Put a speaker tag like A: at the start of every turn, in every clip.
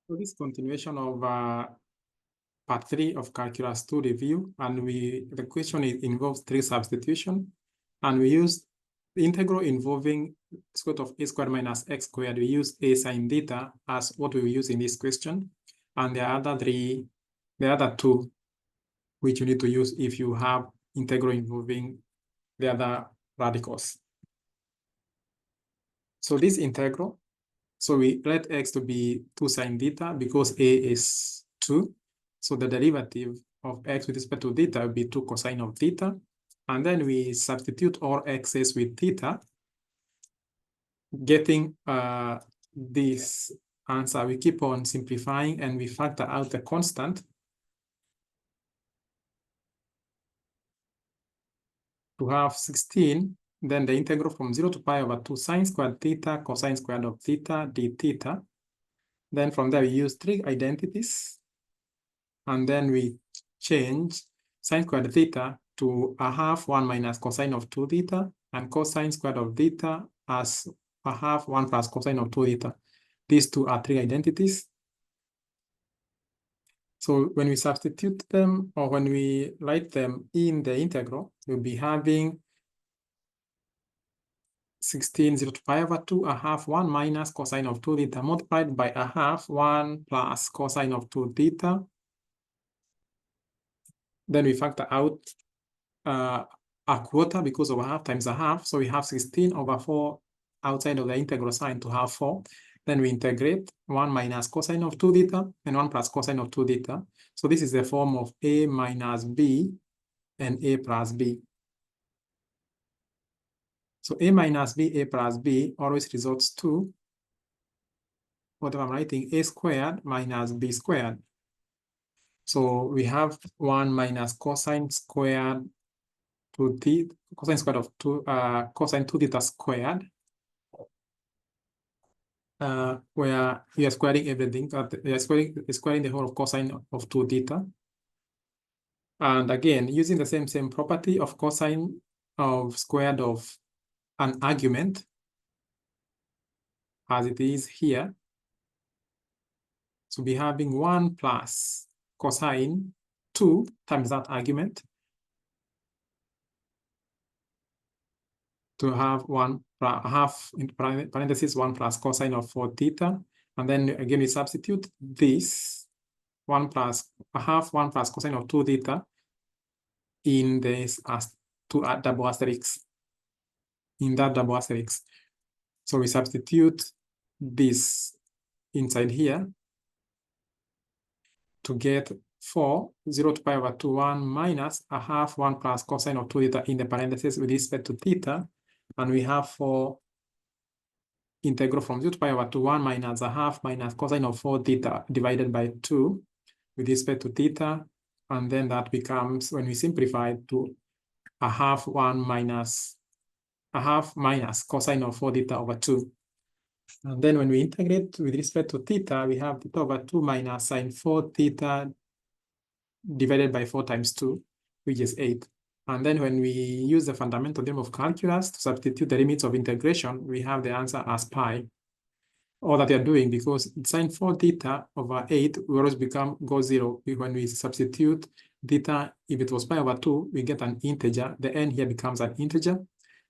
A: So this continuation of part 3 of calculus 2 review, and the question involves trig substitution, and we use the integral involving square root of a squared minus x squared. We use a sine theta as what we will use in this question, and the other two which you need to use if you have integral involving the other radicals. So this integral, so we let x to be 2 sine theta because a is 2. So the derivative of x with respect to theta will be 2 cosine of theta. And then we substitute all x's with theta, getting this answer. We keep on simplifying and we factor out the constant to have 16. Then the integral from 0 to pi over 2 sine squared theta cosine squared of theta d theta. Then from there we use trig identities. And then we change sine squared theta to a half 1 minus cosine of 2 theta and cosine squared of theta as a half 1 plus cosine of 2 theta. These two are trig identities. So when we substitute them or when we write them in the integral, we'll be having 16 0 to pi over 2 a half 1 minus cosine of 2 theta multiplied by a half 1 plus cosine of 2 theta. Then we factor out a quarter because of a half times a half. So we have 16 over 4 outside of the integral sign to have 4. Then we integrate 1 minus cosine of 2 theta and 1 plus cosine of 2 theta. So this is the form of a minus b and a plus b. So a minus b, a plus b always results to whatever I'm writing, a squared minus b squared. So we have 1 minus cosine squared to theta, cosine squared of 2, cosine 2 theta squared, where we are squaring everything, we are squaring the whole of cosine of 2 theta. And again, using the same property of cosine of squared of an argument, as it is here. So be having 1 plus cosine 2 times that argument to have 1 half in parentheses 1 plus cosine of 4 theta. And then again, we substitute this 1 plus a half 1 plus cosine of 2 theta in this as two double asterisk, in that double asterisk. So we substitute this inside here to get 4 0 to pi over 2 1 minus a half 1 plus cosine of 2 theta in the parentheses with respect to theta. And we have 4 integral from 0 to pi over 2 1 minus a half minus cosine of 4 theta divided by 2 with respect to theta. And then that becomes, when we simplify, to a half 1 minus a half minus cosine of 4 theta over 2. And then when we integrate with respect to theta, we have theta over 2 minus sine 4 theta divided by 4 times 2, which is 8. And then when we use the fundamental theorem of calculus to substitute the limits of integration, we have the answer as pi. All that we are doing, because sine 4 theta over 8 will always go 0. When we substitute theta, if it was pi over 2, we get an integer. The n here becomes an integer.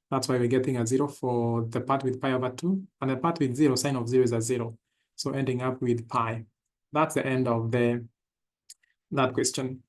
A: That's why we're getting a 0 for the part with pi over 2. And the part with 0, sine of 0 is a 0. So ending up with pi. That's the end of that question.